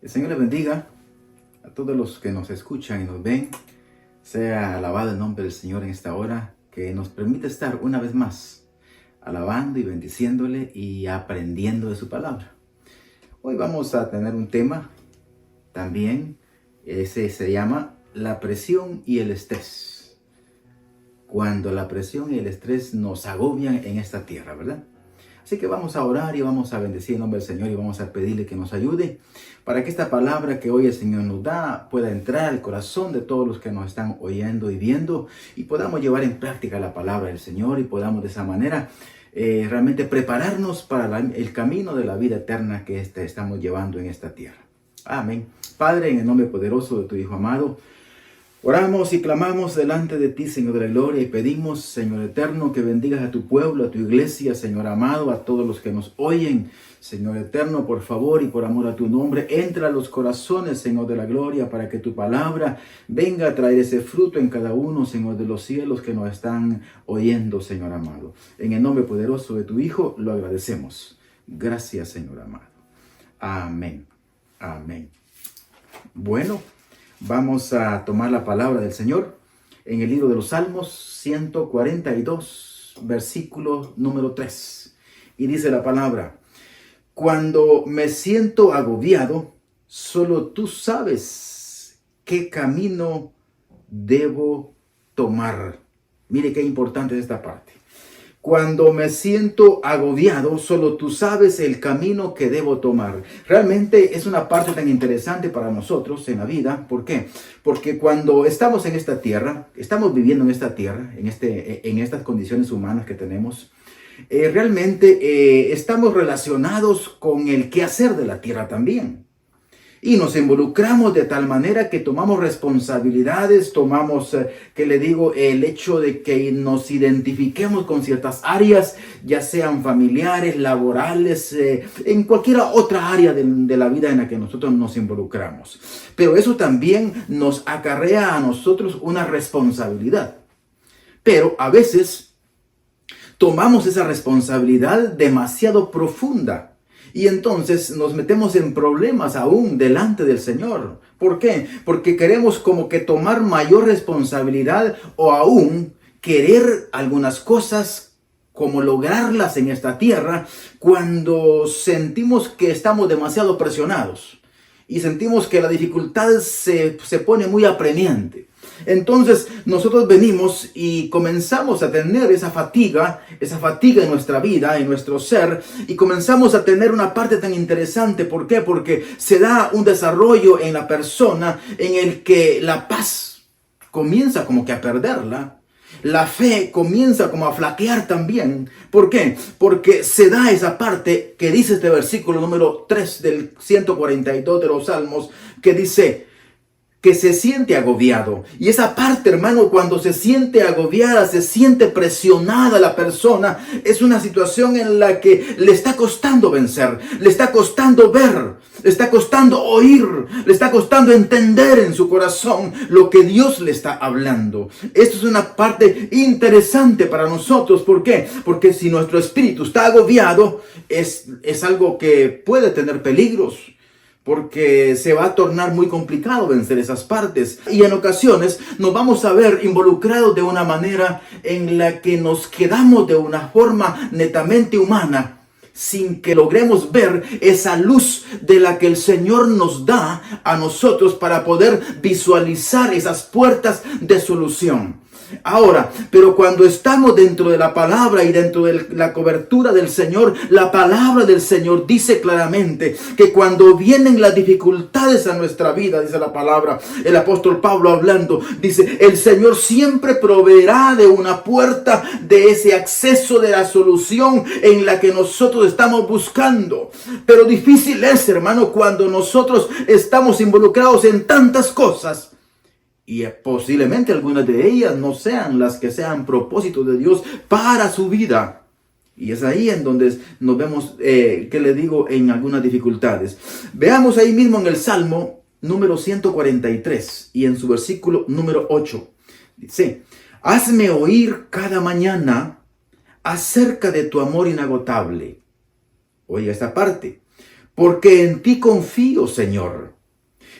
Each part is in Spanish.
El Señor les bendiga a todos los que nos escuchan y nos ven. Sea alabado el nombre del Señor en esta hora, que nos permite estar una vez más alabando y bendiciéndole y aprendiendo de su palabra. Hoy vamos a tener un tema también, ese se llama la presión y el estrés. Cuando la presión y el estrés nos agobian en esta tierra, ¿verdad? Así que vamos a orar y vamos a bendecir el nombre del Señor y vamos a pedirle que nos ayude para que esta palabra que hoy el Señor nos da pueda entrar al corazón de todos los que nos están oyendo y viendo y podamos llevar en práctica la palabra del Señor y podamos de esa manera realmente prepararnos para el camino de la vida eterna que estamos llevando en esta tierra. Amén. Padre, en el nombre poderoso de tu Hijo amado, oramos y clamamos delante de ti, Señor de la gloria, y pedimos, Señor eterno, que bendigas a tu pueblo, a tu iglesia, Señor amado, a todos los que nos oyen. Señor eterno, por favor y por amor a tu nombre, entra a los corazones, Señor de la gloria, para que tu palabra venga a traer ese fruto en cada uno, Señor de los cielos, que nos están oyendo, Señor amado. En el nombre poderoso de tu Hijo, lo agradecemos. Gracias, Señor amado. Amén. Amén. Bueno, vamos a tomar la palabra del Señor en el libro de los Salmos 142, versículo número 3. Y dice la palabra: cuando me siento agobiado, solo tú sabes qué camino debo tomar. Mire qué importante es esta parte. Cuando me siento agobiado, solo tú sabes el camino que debo tomar. Realmente es una parte tan interesante para nosotros en la vida. ¿Por qué? Porque cuando estamos en esta tierra, estamos viviendo en esta tierra, en estas condiciones humanas que tenemos, realmente estamos relacionados con el quehacer de la tierra también. Y nos involucramos de tal manera que tomamos responsabilidades, tomamos, el hecho de que nos identifiquemos con ciertas áreas, ya sean familiares, laborales, en cualquier otra área de la vida en la que nosotros nos involucramos. Pero eso también nos acarrea a nosotros una responsabilidad. Pero a veces tomamos esa responsabilidad demasiado profunda. Y entonces nos metemos en problemas aún delante del Señor. ¿Por qué? Porque queremos como que tomar mayor responsabilidad o aún querer algunas cosas como lograrlas en esta tierra cuando sentimos que estamos demasiado presionados y sentimos que la dificultad se pone muy apremiante. Entonces nosotros venimos y comenzamos a tener esa fatiga en nuestra vida, en nuestro ser, y comenzamos a tener una parte tan interesante. ¿Por qué? Porque se da un desarrollo en la persona en el que la paz comienza como que a perderla. La fe comienza como a flaquear también. ¿Por qué? Porque se da esa parte que dice este versículo número 3 del 142 de los Salmos, que dice que se siente agobiado. Y esa parte, hermano, cuando se siente agobiada, se siente presionada la persona, es una situación en la que le está costando vencer, le está costando ver, le está costando oír, le está costando entender en su corazón lo que Dios le está hablando. Esto es una parte interesante para nosotros. ¿Por qué? Porque si nuestro espíritu está agobiado, es algo que puede tener peligros, porque se va a tornar muy complicado vencer esas partes. Y en ocasiones nos vamos a ver involucrados de una manera en la que nos quedamos de una forma netamente humana, sin que logremos ver esa luz de la que el Señor nos da a nosotros para poder visualizar esas puertas de solución. Ahora, pero cuando estamos dentro de la palabra y dentro de la cobertura del Señor, la palabra del Señor dice claramente que cuando vienen las dificultades a nuestra vida, dice la palabra, el apóstol Pablo hablando, dice: el Señor siempre proveerá de una puerta, de ese acceso de la solución en la que nosotros estamos buscando. Pero difícil es, hermano, cuando nosotros estamos involucrados en tantas cosas y posiblemente algunas de ellas no sean las que sean propósitos de Dios para su vida. Y es ahí en donde nos vemos, en algunas dificultades. Veamos ahí mismo en el Salmo número 143 y en su versículo número 8. Dice: hazme oír cada mañana acerca de tu amor inagotable. Oiga esta parte. porque en ti confío, Señor.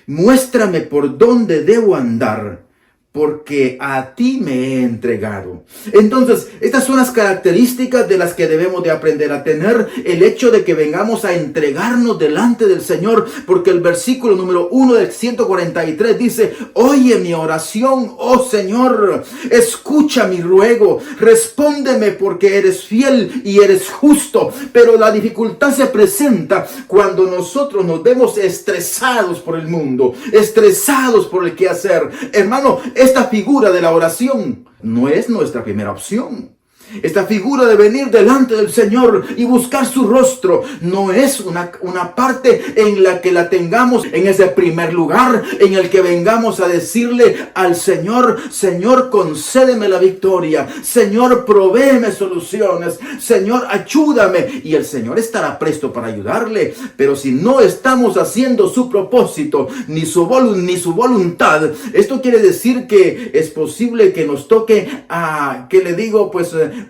Muéstrame por dónde debo andar, porque a ti me he entregado. Entonces, estas son las características de las que debemos de aprender a tener. El hecho de que vengamos a entregarnos delante del Señor, porque el versículo número 1 del 143 dice: oye mi oración, oh Señor, escucha mi ruego, respóndeme porque eres fiel y eres justo. Pero la dificultad se presenta cuando nosotros nos vemos estresados por el mundo, estresados por el quehacer. Hermano, esta figura de la oración no es nuestra primera opción. Esta figura de venir delante del Señor y buscar su rostro no es una parte en la que la tengamos en ese primer lugar, en el que vengamos a decirle al Señor: Señor, concédeme la victoria, Señor, provéeme soluciones, Señor, ayúdame. Y el Señor estará presto para ayudarle. Pero si no estamos haciendo su propósito ni su voluntad, esto quiere decir que es posible que nos toque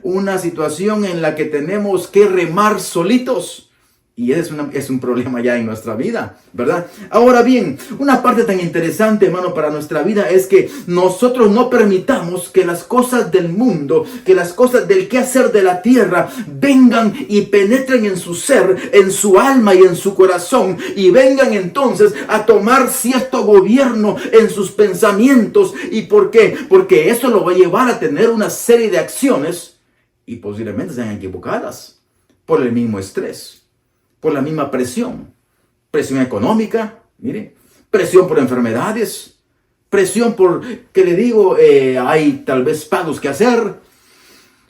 una situación en la que tenemos que remar solitos. Y es un problema ya en nuestra vida, ¿verdad? Ahora bien, una parte tan interesante, hermano, para nuestra vida es que nosotros no permitamos que las cosas del mundo, que las cosas del quehacer de la tierra vengan y penetren en su ser, en su alma y en su corazón, y vengan entonces a tomar cierto gobierno en sus pensamientos. ¿Y por qué? Porque eso lo va a llevar a tener una serie de acciones y posiblemente sean equivocadas por el mismo estrés, por la misma presión económica, mire, presión por enfermedades, presión por, hay tal vez pagos que hacer.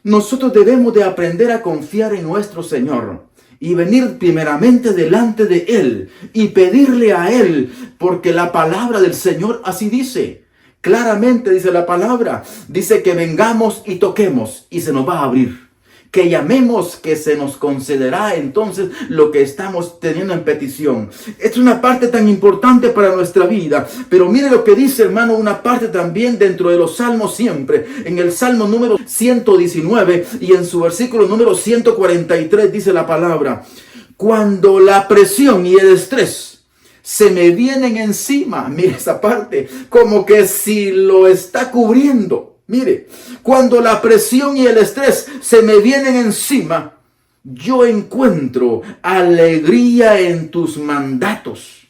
Nosotros debemos de aprender a confiar en nuestro Señor y venir primeramente delante de Él y pedirle a Él, porque la palabra del Señor así dice. Claramente dice la palabra, dice que vengamos y toquemos y se nos va a abrir. Que llamemos, que se nos concederá entonces lo que estamos teniendo en petición. Es una parte tan importante para nuestra vida. Pero mire lo que dice, hermano, una parte también dentro de los salmos siempre. En el salmo número 119 y en su versículo número 143 dice la palabra: cuando la presión y el estrés se me vienen encima, mire esa parte, como que si lo está cubriendo. Mire, cuando la presión y el estrés se me vienen encima, yo encuentro alegría en tus mandatos.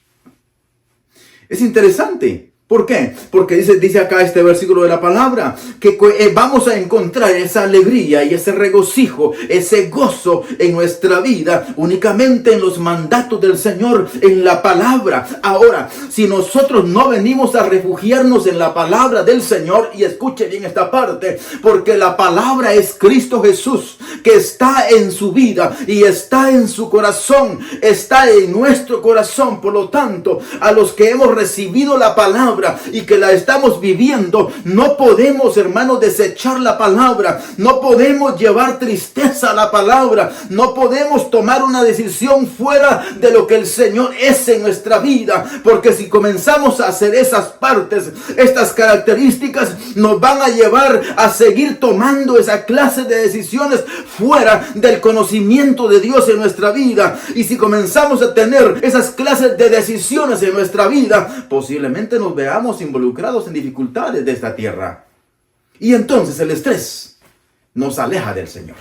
Es interesante. ¿Por qué? Porque dice acá este versículo de la palabra que vamos a encontrar esa alegría y ese regocijo, ese gozo en nuestra vida únicamente en los mandatos del Señor, en la palabra. Ahora, si nosotros no venimos a refugiarnos en la palabra del Señor, y escuche bien esta parte, porque la palabra es Cristo Jesús, que está en su vida y está en su corazón, está en nuestro corazón. Por lo tanto, a los que hemos recibido la palabra y que la estamos viviendo, no podemos, hermanos, desechar la palabra, no podemos llevar tristeza a la palabra, no podemos tomar una decisión fuera de lo que el Señor es en nuestra vida, porque si comenzamos a hacer esas partes, estas características nos van a llevar a seguir tomando esa clase de decisiones fuera del conocimiento de Dios en nuestra vida. Y si comenzamos a tener esas clases de decisiones en nuestra vida, posiblemente nos veamos involucrados en dificultades de esta tierra. Y entonces el estrés nos aleja del Señor.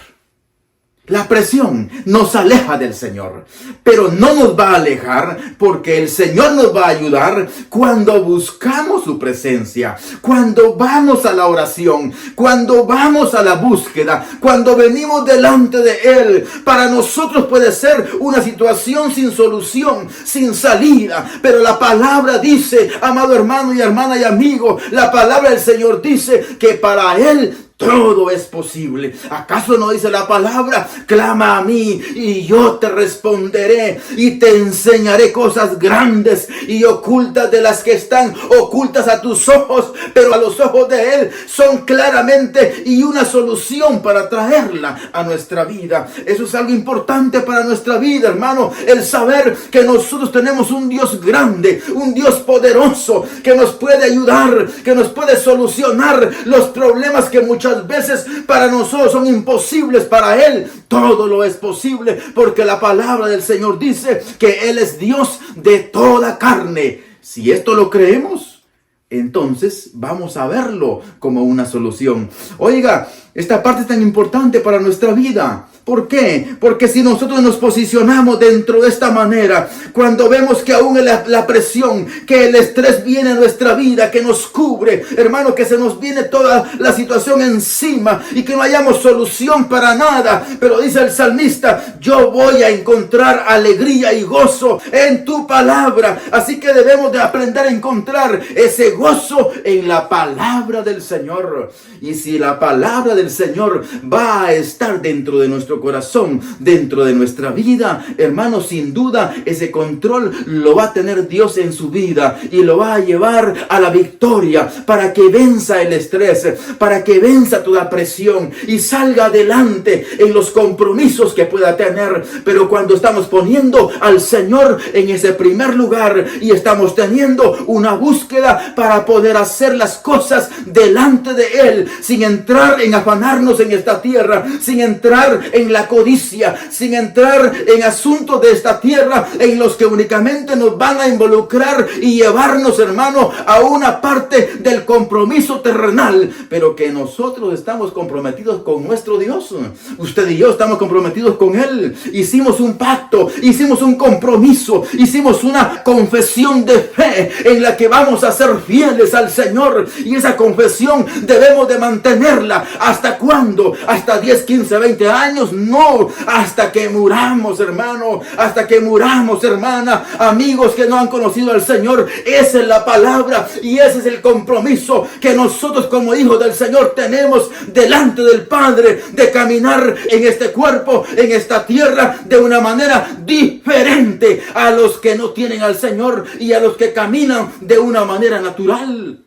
La presión nos aleja del Señor, pero no nos va a alejar, porque el Señor nos va a ayudar cuando buscamos su presencia, cuando vamos a la oración, cuando vamos a la búsqueda, cuando venimos delante de Él. Para nosotros puede ser una situación sin solución, sin salida, pero la palabra dice, amado hermano y hermana y amigo, la palabra del Señor dice que para Él todo es posible. ¿Acaso no dice la palabra? Clama a mí y yo te responderé y te enseñaré cosas grandes y ocultas de las que están ocultas a tus ojos, pero a los ojos de Él son claramente y una solución para traerla a nuestra vida. Eso es algo importante para nuestra vida, hermano, el saber que nosotros tenemos un Dios grande, un Dios poderoso que nos puede ayudar, que nos puede solucionar los problemas que muchas muchas veces para nosotros son imposibles, para Él todo lo es posible, porque la palabra del Señor dice que Él es Dios de toda carne. Si esto lo creemos, entonces vamos a verlo como una solución. Oiga, esta parte es tan importante para nuestra vida. ¿Por qué? Porque si nosotros nos posicionamos dentro de esta manera, cuando vemos que aún la presión, que el estrés viene a nuestra vida, que nos cubre, hermano, que se nos viene toda la situación encima y que no hayamos solución para nada. Pero dice el salmista, yo voy a encontrar alegría y gozo en tu palabra. Así que debemos de aprender a encontrar ese gozo en la palabra del Señor. Y si la palabra del Señor va a estar dentro de nuestro corazón, dentro de nuestra vida, hermano, sin duda ese control lo va a tener Dios en su vida y lo va a llevar a la victoria para que venza el estrés, para que venza toda presión y salga adelante en los compromisos que pueda tener. Pero cuando estamos poniendo al Señor en ese primer lugar y estamos teniendo una búsqueda para poder hacer las cosas delante de Él, sin entrar en afanarnos en esta tierra, sin entrar en la codicia, sin entrar en asuntos de esta tierra en los que únicamente nos van a involucrar y llevarnos, hermano, a una parte del compromiso terrenal, pero que nosotros estamos comprometidos con nuestro Dios. Usted y yo estamos comprometidos con Él. Hicimos un pacto, hicimos un compromiso, hicimos una confesión de fe en la que vamos a ser fieles al Señor, y esa confesión debemos de mantenerla. ¿Hasta cuándo? ¿Hasta 10, 15, 20 años? No, hasta que muramos, hermano, hasta que muramos, hermana, amigos que no han conocido al Señor. Esa es la palabra y ese es el compromiso que nosotros como hijos del Señor tenemos delante del Padre, de caminar en este cuerpo, en esta tierra, de una manera diferente a los que no tienen al Señor y a los que caminan de una manera natural.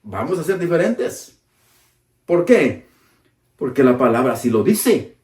Vamos a ser diferentes. ¿Por qué? Porque la palabra así lo dice.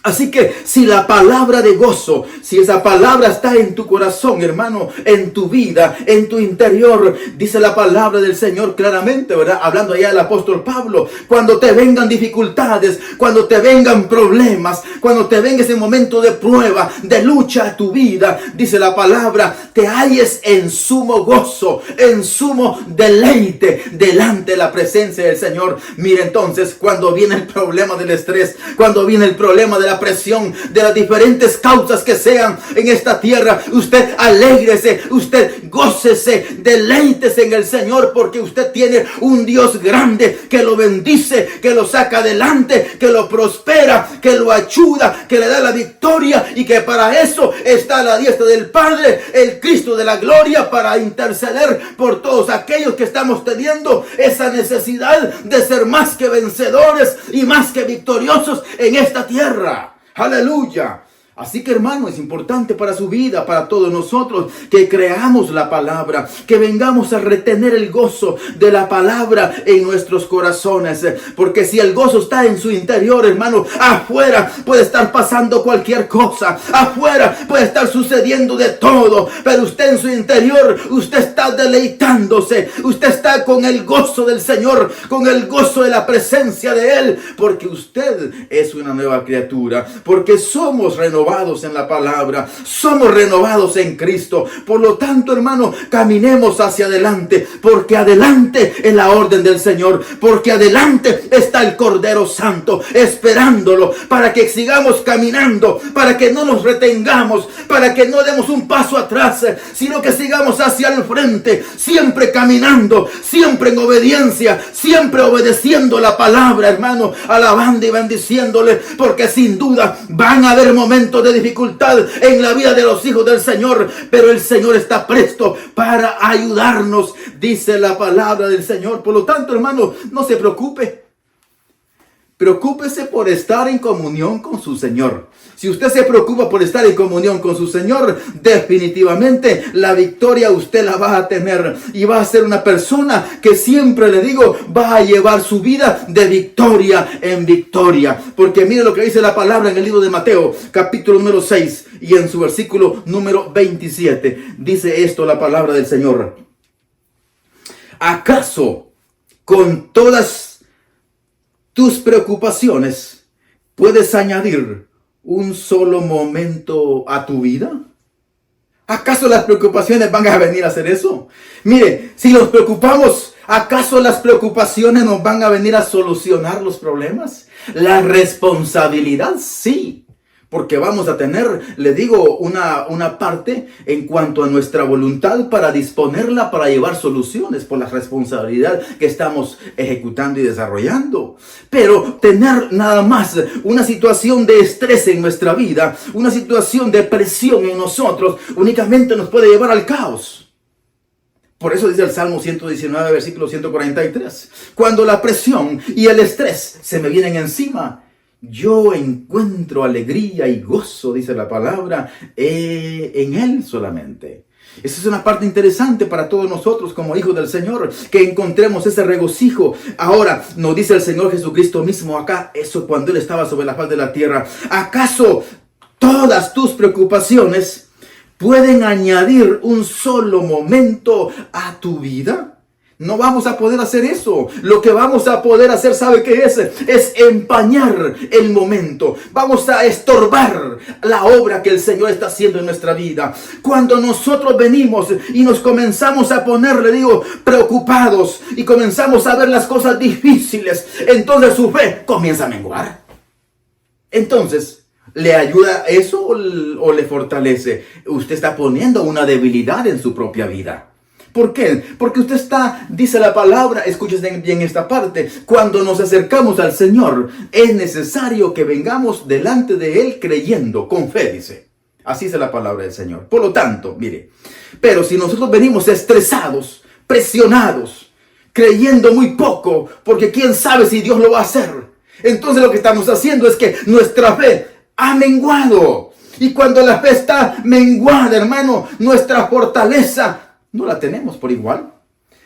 Así que si la palabra de gozo, si esa palabra está en tu corazón, hermano, en tu vida, en tu interior, dice la palabra del Señor claramente, ¿verdad? Hablando allá del apóstol Pablo, cuando te vengan dificultades, cuando te vengan problemas, cuando te venga ese momento de prueba, de lucha a tu vida, dice la palabra, te halles en sumo gozo, en sumo deleite delante de la presencia del Señor. Mire entonces, cuando viene el problema del estrés, cuando viene el problema de la presión, de las diferentes causas que sean en esta tierra, usted alégrese, usted gócese, deleítese en el Señor, porque usted tiene un Dios grande que lo bendice, que lo saca adelante, que lo prospera, que lo ayuda, que le da la victoria, y que para eso está a la diestra del Padre, el Cristo de la gloria, para interceder por todos aquellos que estamos teniendo esa necesidad de ser más que vencedores y más que victoriosos en esta tierra. Aleluya. Así que, hermano, es importante para su vida, para todos nosotros, que creamos la palabra, que vengamos a retener el gozo de la palabra en nuestros corazones, porque si el gozo está en su interior, hermano, afuera puede estar pasando cualquier cosa, afuera puede estar sucediendo de todo, pero usted en su interior, usted está deleitándose, usted está con el gozo del Señor, con el gozo de la presencia de Él, porque usted es una nueva criatura, porque somos renovados en la palabra, somos renovados en Cristo. Por lo tanto, hermano, caminemos hacia adelante, porque adelante es la orden del Señor, porque adelante está el Cordero Santo esperándolo, para que sigamos caminando, para que no nos retengamos, para que no demos un paso atrás, sino que sigamos hacia el frente, siempre caminando, siempre en obediencia, siempre obedeciendo la palabra, hermano, alabando y bendiciéndole, porque sin duda van a haber momentos de dificultad en la vida de los hijos del Señor, pero el Señor está presto para ayudarnos, dice la palabra del Señor. Por lo tanto, hermano, no se preocupe. Preocúpese por estar en comunión con su Señor. Si usted se preocupa por estar en comunión con su Señor, definitivamente la victoria usted la va a tener. Y va a ser una persona que siempre, le digo, va a llevar su vida de victoria en victoria. Porque mire lo que dice la palabra en el libro de Mateo, capítulo número 6, y en su versículo número 27. Dice esto la palabra del ¿Acaso con todas tus preocupaciones, ¿puedes añadir un solo momento a tu vida? ¿Acaso las preocupaciones van a venir a hacer eso? Mire, si nos preocupamos, ¿acaso las preocupaciones nos van a venir a solucionar los problemas? La responsabilidad sí. Porque vamos a tener, le digo, una parte en cuanto a nuestra voluntad para disponerla para llevar soluciones por la responsabilidad que estamos ejecutando y desarrollando. Pero tener nada más una situación de estrés en nuestra vida, una situación de presión en nosotros, únicamente nos puede llevar al caos. Por eso dice el Salmo 119, versículo 143. Cuando la presión y el estrés se me vienen encima, yo encuentro alegría y gozo, dice la palabra, en Él solamente. Esa es una parte interesante para todos nosotros como hijos del Señor, que encontremos ese regocijo. Ahora, nos dice el Señor Jesucristo mismo acá, eso cuando Él estaba sobre la faz de la tierra. ¿Acaso todas tus preocupaciones pueden añadir un solo momento a tu vida? No vamos a poder hacer eso. Lo que vamos a poder hacer, ¿sabe qué es? Es empañar el momento. Vamos a estorbar la obra que el Señor está haciendo en nuestra vida. Cuando nosotros venimos y nos comenzamos a poner, le digo, preocupados y comenzamos a ver las cosas difíciles, entonces su fe comienza a menguar. Entonces, ¿le ayuda eso o le fortalece? Usted está poniendo una debilidad en su propia vida. ¿Por qué? Porque usted está, dice la palabra, escúchese bien esta parte, cuando nos acercamos al Señor, es necesario que vengamos delante de Él creyendo, con fe, dice. Así dice la palabra del Señor. Por lo tanto, mire, pero si nosotros venimos estresados, presionados, creyendo muy poco, porque quién sabe si Dios lo va a hacer, entonces lo que estamos haciendo es que nuestra fe ha menguado. Y cuando la fe está menguada, hermano, nuestra fortaleza no la tenemos por igual.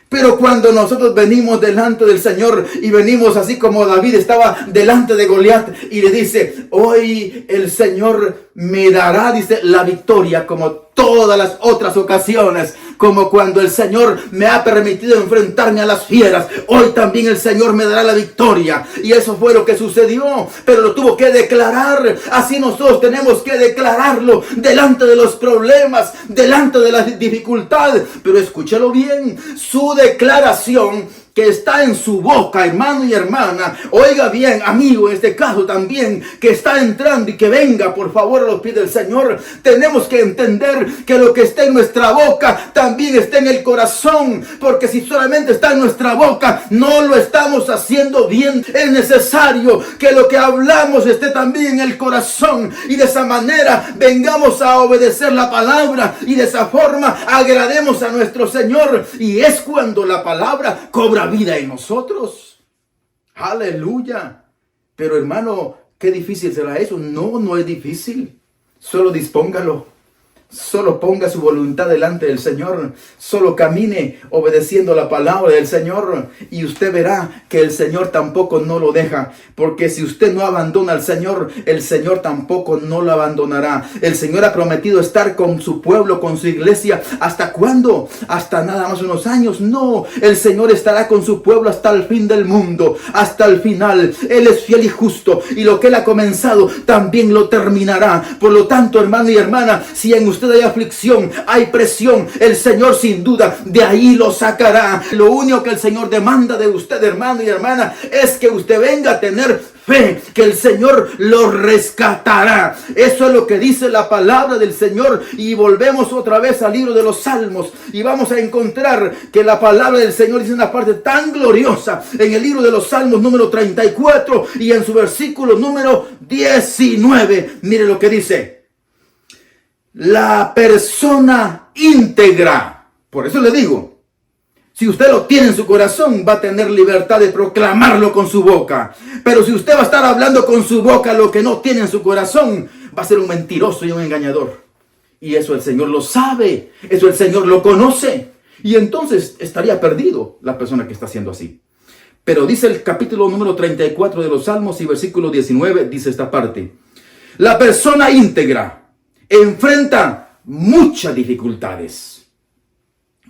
Pero cuando nosotros venimos delante del Señor y venimos así como David estaba delante de Goliat y le dice, hoy el Señor me dará, dice, la victoria como todas las otras ocasiones, como cuando el Señor me ha permitido enfrentarme a las fieras, hoy también el Señor me dará la victoria. Y eso fue lo que sucedió, pero lo tuvo que declarar. Así nosotros tenemos que declararlo delante de los problemas, delante de la dificultad. Pero escúchalo bien, su declaración que está en su boca, hermano y hermana, oiga bien, amigo, en este caso también, que está entrando y que venga por favor a los pies del Señor, tenemos que entender que lo que está en nuestra boca también está en el corazón, porque si solamente está en nuestra boca, no lo estamos haciendo bien. Es necesario que lo que hablamos esté también en el corazón, y de esa manera vengamos a obedecer la palabra, y de esa forma agrademos a nuestro Señor, y es cuando la palabra cobra vida en nosotros. Aleluya. Pero hermano, qué difícil será eso. No, no es difícil. Solo dispóngalo. Solo ponga su voluntad delante del Señor. Solo camine obedeciendo la palabra del Señor. Y usted verá que el Señor tampoco no lo deja. Porque si usted no abandona al Señor, el Señor tampoco no lo abandonará. El Señor ha prometido estar con su pueblo, con su iglesia. ¿Hasta cuándo? ¿Hasta nada más unos años? No. El Señor estará con su pueblo hasta el fin del mundo. Hasta el final. Él es fiel y justo. Y lo que Él ha comenzado también lo terminará. Por lo tanto, hermano y hermana, si en usted hay aflicción, hay presión, el Señor sin duda de ahí lo sacará. Lo único que el Señor demanda de usted, hermano y hermana, es que usted venga a tener fe, que el Señor lo rescatará. Eso es lo que dice la palabra del Señor. Y volvemos otra vez al libro de los Salmos y vamos a encontrar que la palabra del Señor dice una parte tan gloriosa en el libro de los Salmos número 34 y en su versículo número 19. Mire lo que dice: la persona íntegra. Por eso le digo, si usted lo tiene en su corazón, va a tener libertad de proclamarlo con su boca. Pero si usted va a estar hablando con su boca lo que no tiene en su corazón, va a ser un mentiroso y un engañador. Y eso el Señor lo sabe, eso el Señor lo conoce. Y entonces estaría perdido la persona que está haciendo así. Pero dice el capítulo número 34 de los Salmos y versículo 19, dice esta parte: la persona íntegra enfrenta muchas dificultades.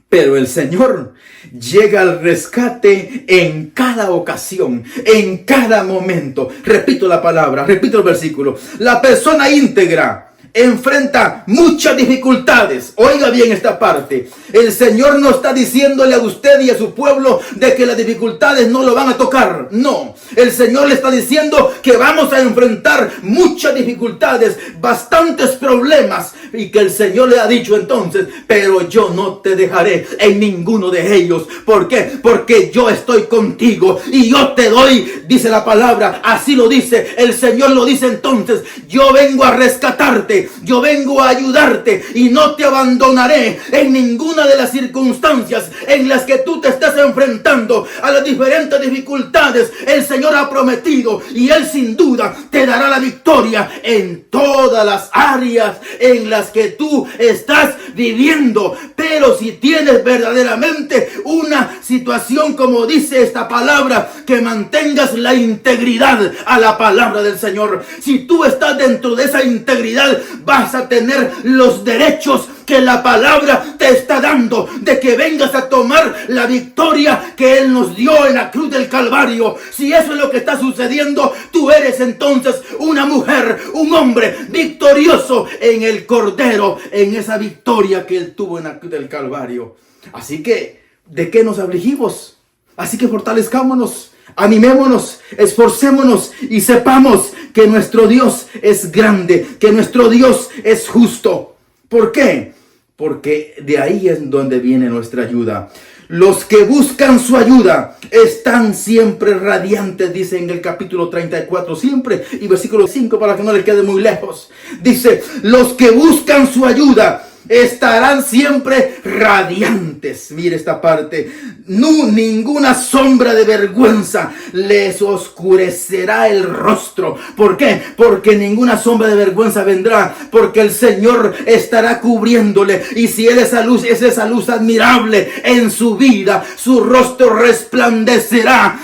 Pero el Señor llega al rescate en cada ocasión, en cada momento. Repito la palabra, repito el versículo. La persona íntegra enfrenta muchas dificultades. Oiga bien esta parte. El Señor no está diciéndole a usted y a su pueblo de que las dificultades no lo van a tocar. No. El Señor le está diciendo que vamos a enfrentar muchas dificultades, bastantes problemas. Y que el Señor le ha dicho entonces, pero yo no te dejaré en ninguno de ellos. ¿Por qué? Porque yo estoy contigo y yo te doy, dice la palabra. Así lo dice. El Señor lo dice entonces. Yo vengo a rescatarte. Yo vengo a ayudarte y no te abandonaré en ninguna de las circunstancias en las que tú te estás enfrentando a las diferentes dificultades. El Señor ha prometido y Él sin duda te dará la victoria en todas las áreas en las que tú estás viviendo. Pero si tienes verdaderamente una situación, como dice esta palabra, que mantengas la integridad a la palabra del Señor. Si tú estás dentro de esa integridad, vas a tener los derechos que la palabra te está dando, de que vengas a tomar la victoria que Él nos dio en la cruz del Calvario. Si eso es lo que está sucediendo, tú eres entonces una mujer, un hombre victorioso en el Cordero, en esa victoria que Él tuvo en la cruz del Calvario. Así que, ¿de qué nos afligimos? Así que fortalezcámonos, animémonos, esforcémonos y sepamos que nuestro Dios es grande, que nuestro Dios es justo. ¿Por qué? Porque de ahí es donde viene nuestra ayuda. Los que buscan su ayuda están siempre radiantes, dice en el capítulo 34, siempre, y versículo 5 para que no les quede muy lejos. Dice, los que buscan su ayuda estarán siempre radiantes. Mire esta parte. No, ninguna sombra de vergüenza les oscurecerá el rostro. ¿Por qué? Porque ninguna sombra de vergüenza vendrá, porque el Señor estará cubriéndole. Y si Él esa luz, es esa luz admirable en su vida, su rostro resplandecerá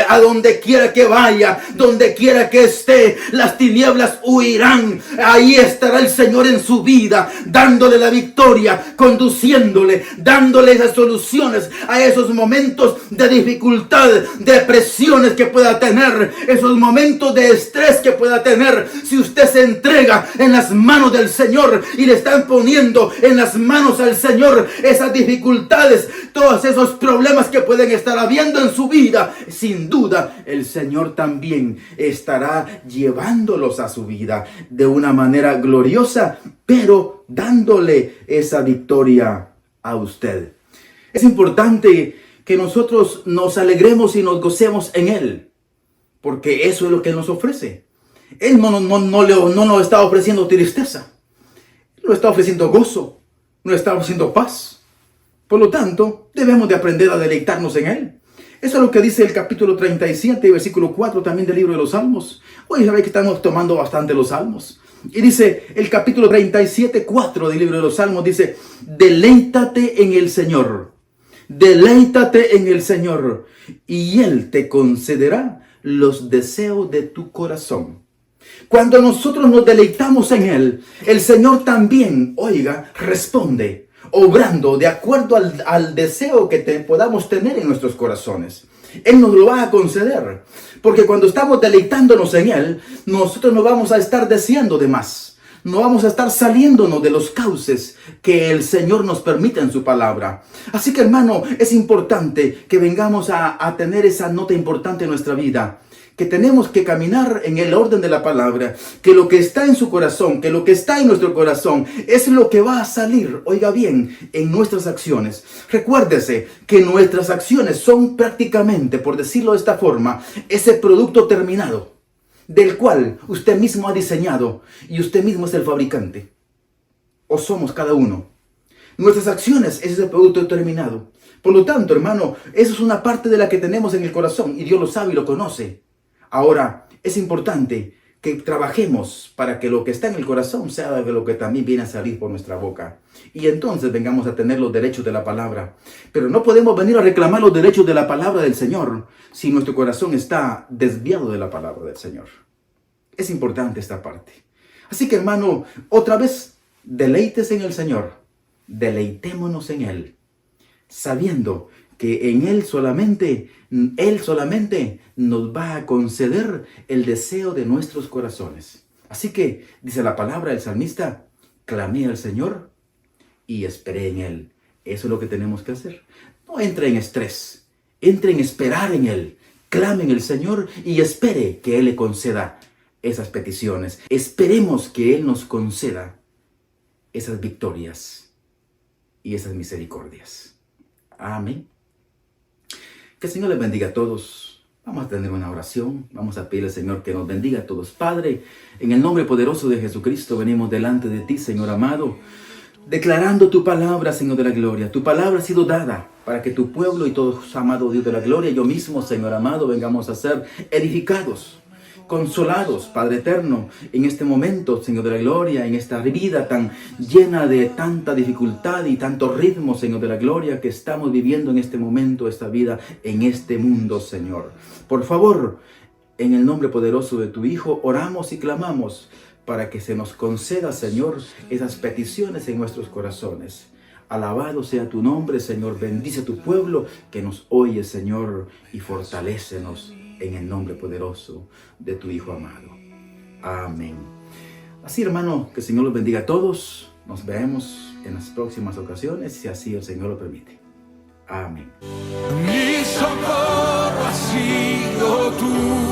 a donde quiera que vaya, donde quiera que esté. Las tinieblas huirán. Ahí estará el Señor en su vida, dándole la victoria, conduciéndole, dándole esas soluciones a esos momentos de dificultad, de presiones que pueda tener, esos momentos de estrés que pueda tener. Si usted se entrega en las manos del Señor y le están poniendo en las manos al Señor esas dificultades, todos esos problemas que pueden estar habiendo en su vida, sin duda el Señor también estará llevándolos a su vida de una manera gloriosa, pero dándole esa victoria a usted. Es importante que nosotros nos alegremos y nos gocemos en Él, porque eso es lo que Él nos ofrece. Él no nos está ofreciendo tristeza, nos está ofreciendo gozo, nos está ofreciendo paz. Por lo tanto, debemos de aprender a deleitarnos en Él. Eso es lo que dice el capítulo 37, versículo 4 también del libro de los Salmos. Hoy sabéis que estamos tomando bastante los Salmos. Y dice el capítulo 37, 4 del libro de los Salmos, dice, deleítate en el Señor. Deleítate en el Señor y Él te concederá los deseos de tu corazón. Cuando nosotros nos deleitamos en Él, el Señor también, oiga, responde, obrando de acuerdo al deseo que podamos tener en nuestros corazones. Él nos lo va a conceder, porque cuando estamos deleitándonos en Él, nosotros no vamos a estar deseando de más. No vamos a estar saliéndonos de los cauces que el Señor nos permite en su palabra. Así que, hermano, es importante que vengamos a tener esa nota importante en nuestra vida, que tenemos que caminar en el orden de la palabra, que lo que está en su corazón, que lo que está en nuestro corazón es lo que va a salir, oiga bien, en nuestras acciones. Recuérdese que nuestras acciones son prácticamente, por decirlo de esta forma, ese producto terminado del cual usted mismo ha diseñado y usted mismo es el fabricante. O somos cada uno. Nuestras acciones es ese producto terminado. Por lo tanto, hermano, eso es una parte de la que tenemos en el corazón y Dios lo sabe y lo conoce. Ahora, es importante que trabajemos para que lo que está en el corazón sea de lo que también viene a salir por nuestra boca. Y entonces vengamos a tener los derechos de la palabra. Pero no podemos venir a reclamar los derechos de la palabra del Señor si nuestro corazón está desviado de la palabra del Señor. Es importante esta parte. Así que, hermano, otra vez, deleites en el Señor. Deleitémonos en Él. sabiendo que en Él solamente nos va a conceder el deseo de nuestros corazones. Así que, dice la palabra del salmista, clamé al Señor y esperé en Él. Eso es lo que tenemos que hacer. No entre en estrés, entre en esperar en Él. Clame en el Señor y espere que Él le conceda esas peticiones. Esperemos que Él nos conceda esas victorias y esas misericordias. Amén. Que el Señor les bendiga a todos. Vamos a tener una oración. Vamos a pedirle al Señor que nos bendiga a todos. Padre, en el nombre poderoso de Jesucristo, venimos delante de ti, Señor amado, declarando tu palabra, Señor de la gloria. Tu palabra ha sido dada para que tu pueblo y todos, amado Dios de la gloria, yo mismo, Señor amado, vengamos a ser edificados, consolados, Padre eterno, en este momento, Señor de la gloria, en esta vida tan llena de tanta dificultad y tanto ritmo, Señor de la gloria, que estamos viviendo en este momento, esta vida, en este mundo, Señor. Por favor, en el nombre poderoso de tu Hijo, oramos y clamamos para que se nos conceda, Señor, esas peticiones en nuestros corazones. Alabado sea tu nombre, Señor. Bendice a tu pueblo que nos oye, Señor, y fortalécenos en el nombre poderoso de tu Hijo amado. Amén. Así, hermano, que el Señor los bendiga a todos. Nos vemos en las próximas ocasiones, si así el Señor lo permite. Amén. Mi socorro ha sido tú.